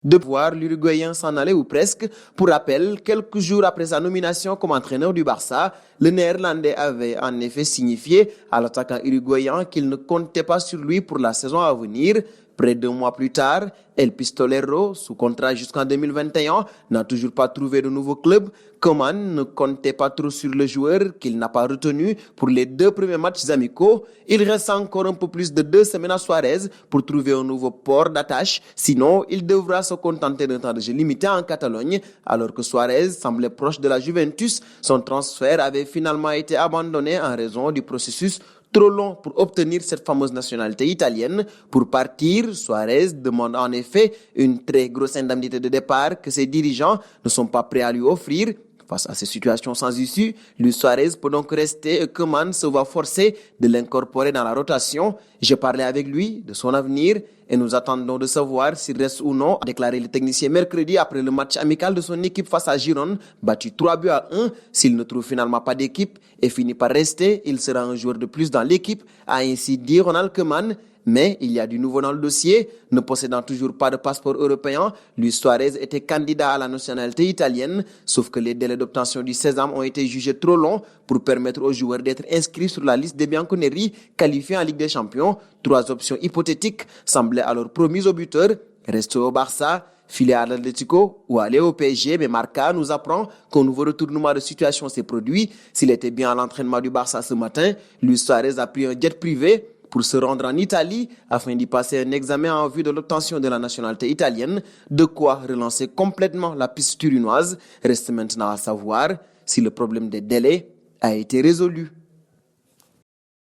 de voir l'Uruguayen s'en aller ou presque. Pour rappel, quelques jours après sa nomination comme entraîneur du Barça, le Néerlandais avait en effet signifié à l'attaquant uruguayen qu'il ne comptait pas sur lui pour la saison à venir. Près d'1 mois plus tard, El Pistolero, sous contrat jusqu'en 2021, n'a toujours pas trouvé de nouveau club. Koeman ne comptait pas trop sur le joueur qu'il n'a pas retenu pour les 2 premiers matchs amicaux. Il reste encore un peu plus de 2 semaines à Suarez pour trouver un nouveau port d'attache. Sinon, il devra se contenter d'un temps de jeu limité en Catalogne, alors que Suarez semblait proche de la Juventus. Son transfert avait finalement été abandonné en raison du processus trop long pour obtenir cette fameuse nationalité italienne. Pour partir, Suarez demande en effet une très grosse indemnité de départ que ses dirigeants ne sont pas prêts à lui offrir. Face à ces situations sans issue, Luis Suarez peut donc rester et Koeman se voit forcé de l'incorporer dans la rotation. J'ai parlé avec lui de son avenir et nous attendons de savoir s'il reste ou non, a déclaré le technicien mercredi après le match amical de son équipe face à Girone, battu 3-1. S'il ne trouve finalement pas d'équipe et finit par rester, il sera un joueur de plus dans l'équipe, a ainsi dit Ronald Koeman. Mais il y a du nouveau dans le dossier. Ne possédant toujours pas de passeport européen, Luis Suarez était candidat à la nationalité italienne, sauf que les délais d'obtention du sésame ont été jugés trop longs pour permettre aux joueurs d'être inscrits sur la liste des Bianconeri qualifiés en Ligue des Champions. 3 options hypothétiques semblaient alors promises au buteur: rester au Barça, filer à l'Atlético ou aller au PSG. Mais Marca nous apprend qu'un nouveau retournement de situation s'est produit. S'il était bien à l'entraînement du Barça ce matin, Luis Suarez a pris un jet privé pour se rendre en Italie afin d'y passer un examen en vue de l'obtention de la nationalité italienne, de quoi relancer complètement la piste turinoise. Reste maintenant à savoir si le problème des délais a été résolu.